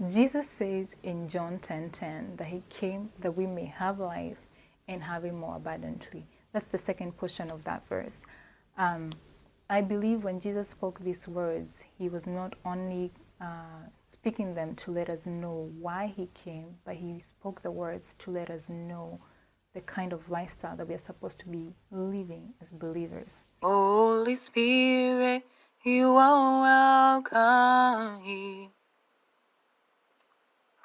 Jesus says in John 10:10 that he came that we may have life and have it more abundantly. That's the second portion of that verse. I believe when Jesus spoke these words, he was not only speaking them to let us know why he came, but he spoke the words to let us know the kind of lifestyle that we are supposed to be living as believers. Holy Spirit, you are welcome here.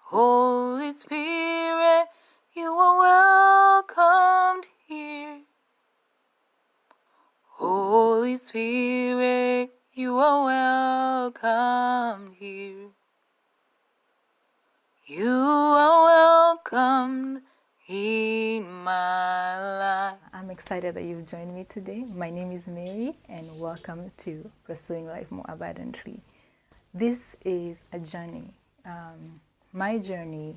Holy Spirit, you are welcomed here. Holy Spirit, you are welcome here. You are welcomed in my life. I'm excited that you've joined me today. My name is Mary, and welcome to Pursuing Life More Abundantly. This is a journey. My journey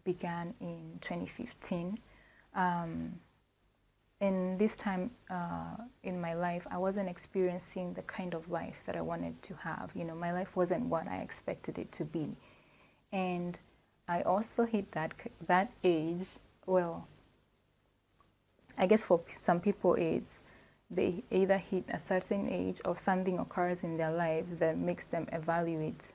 began in 2015. In this time in my life, I wasn't experiencing the kind of life that I wanted to have. You know, my life wasn't what I expected it to be. And I also hit that age, well, I guess for some people they either hit a certain age or something occurs in their life that makes them evaluate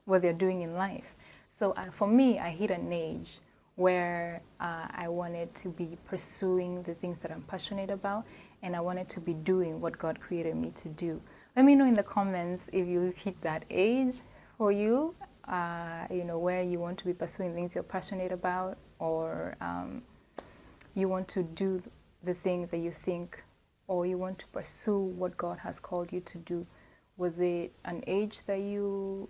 what they're doing in life. So for me, I hit an age where I wanted to be pursuing the things that I'm passionate about, and I wanted to be doing what God created me to do. Let me know in the comments if you hit that age for you, where you want to be pursuing things you're passionate about, or you want to do the thing that you think, or you want to pursue what God has called you to do. Was it an age that you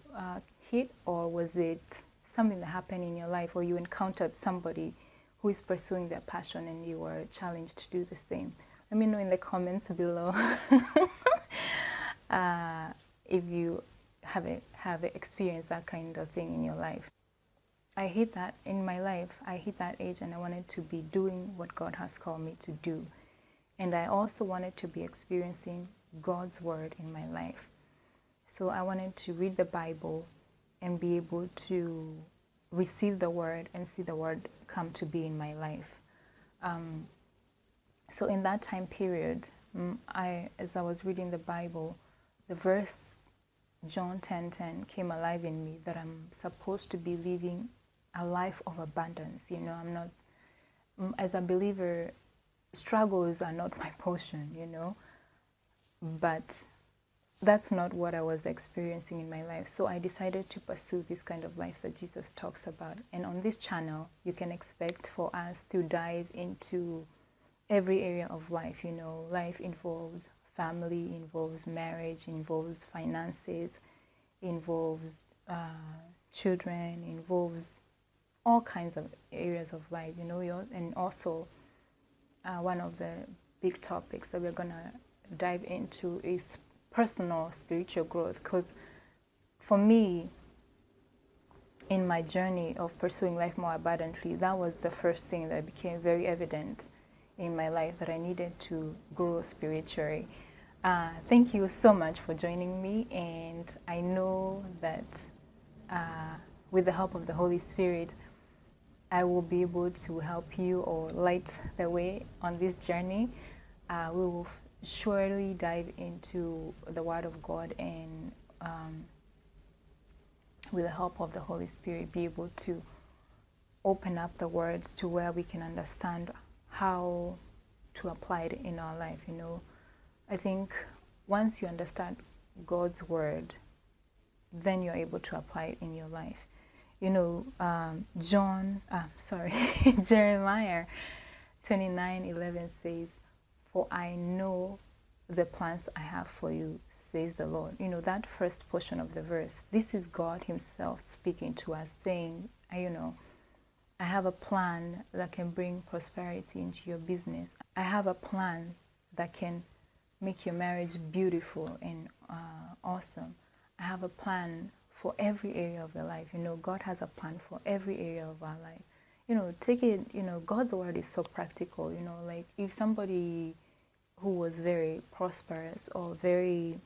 hit, or was it something that happened in your life, or you encountered somebody who is pursuing their passion and you were challenged to do the same? Let me know in the comments below if you have experienced that kind of thing in your life. I hit that in my life. I hit that age and I wanted to be doing what God has called me to do. And I also wanted to be experiencing God's word in my life. So I wanted to read the Bible and be able to receive the word and see the word come to be in my life. So in that time period, as I was reading the Bible, the verse John 10:10 came alive in me that I'm supposed to be living a life of abundance. You know, I'm not, as a believer, struggles are not my portion, but that's not what I was experiencing in my life. So I decided to pursue this kind of life that Jesus talks about. And on this channel, you can expect for us to dive into every area of life. You know, life involves family, involves marriage, involves finances, involves children, involves all kinds of areas of life, and also one of the big topics that we're going to dive into is personal spiritual growth. Because for me, in my journey of pursuing life more abundantly, that was the first thing that became very evident in my life, that I needed to grow spiritually. Thank you so much for joining me, and I know that with the help of the Holy Spirit, I will be able to help you or light the way on this journey. We will surely dive into the Word of God, and with the help of the Holy Spirit, be able to open up the words to where we can understand how to apply it in our life. I think once you understand God's word, then you're able to apply it in your life. Jeremiah 29:11 says, "For I know the plans I have for you, says the Lord." That first portion of the verse, this is God himself speaking to us, saying, I have a plan that can bring prosperity into your business. I have a plan that can make your marriage beautiful and awesome. I have a plan for every area of your life. God has a plan for every area of our life. Take it, God's word is so practical. Like if somebody who was very prosperous or very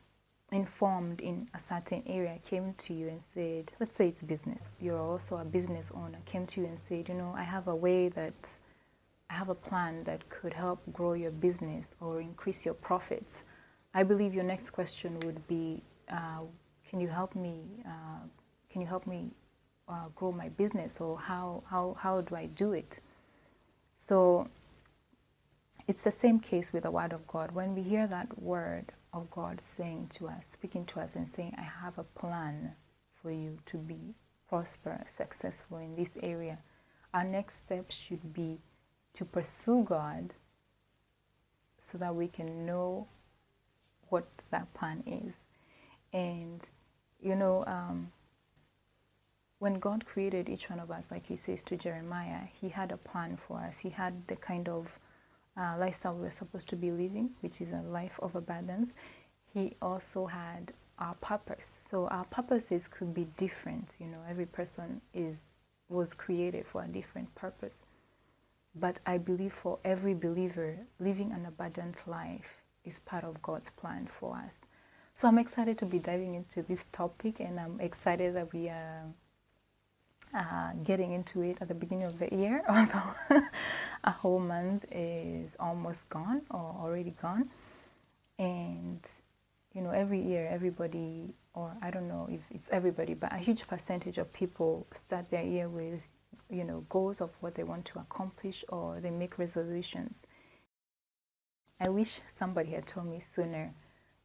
informed in a certain area came to you and said, let's say it's business, you're also a business owner, came to you and said, I have a way that I have a plan that could help grow your business or increase your profits, I believe your next question would be, can you help me? Can you help me grow my business, or how do I do it? So it's the same case with the Word of God. When we hear that Word of God saying to us, speaking to us and saying, I have a plan for you to be prosperous, successful in this area, our next step should be to pursue God so that we can know what that plan is. And, when God created each one of us, like he says to Jeremiah, he had a plan for us. He had the kind of lifestyle we're supposed to be living, which is a life of abundance. He also had our purpose. So our purposes could be different. Every person was created for a different purpose. But I believe for every believer, living an abundant life is part of God's plan for us. So I'm excited to be diving into this topic, and I'm excited that we are getting into it at the beginning of the year, although a whole month is almost gone or already gone. And, every year, everybody, or I don't know if it's everybody, but a huge percentage of people start their year with, goals of what they want to accomplish, or they make resolutions. I wish somebody had told me sooner,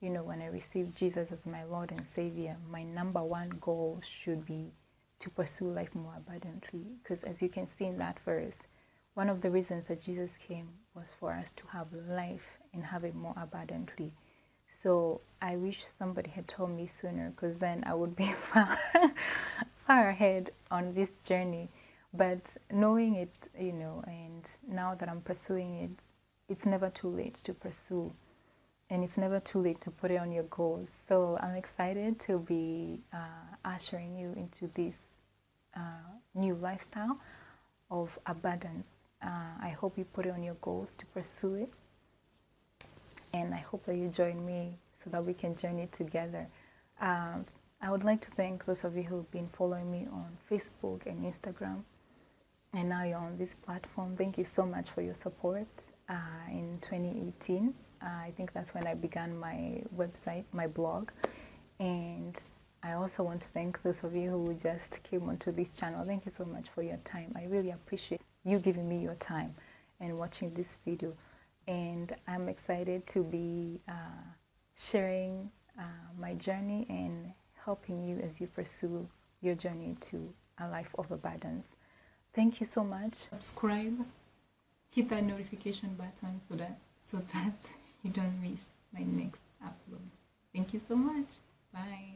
when I received Jesus as my Lord and Savior, my number one goal should be to pursue life more abundantly. Because as you can see in that verse, one of the reasons that Jesus came was for us to have life and have it more abundantly. So I wish somebody had told me sooner, because then I would be far ahead on this journey. But knowing it, and now that I'm pursuing it, it's never too late to pursue. And it's never too late to put it on your goals. So I'm excited to be ushering you into this new lifestyle of abundance. I hope you put it on your goals to pursue it. And I hope that you join me so that we can journey together. I would like to thank those of you who've been following me on Facebook and Instagram. And now you're on this platform. Thank you so much for your support. In 2018, I think that's when I began my website, my blog. And I also want to thank those of you who just came onto this channel. Thank you so much for your time. I really appreciate you giving me your time and watching this video. And I'm excited to be sharing my journey and helping you as you pursue your journey to a life of abundance. Thank you so much. Subscribe, hit that notification button so that you don't miss my next upload. Thank you so much. Bye.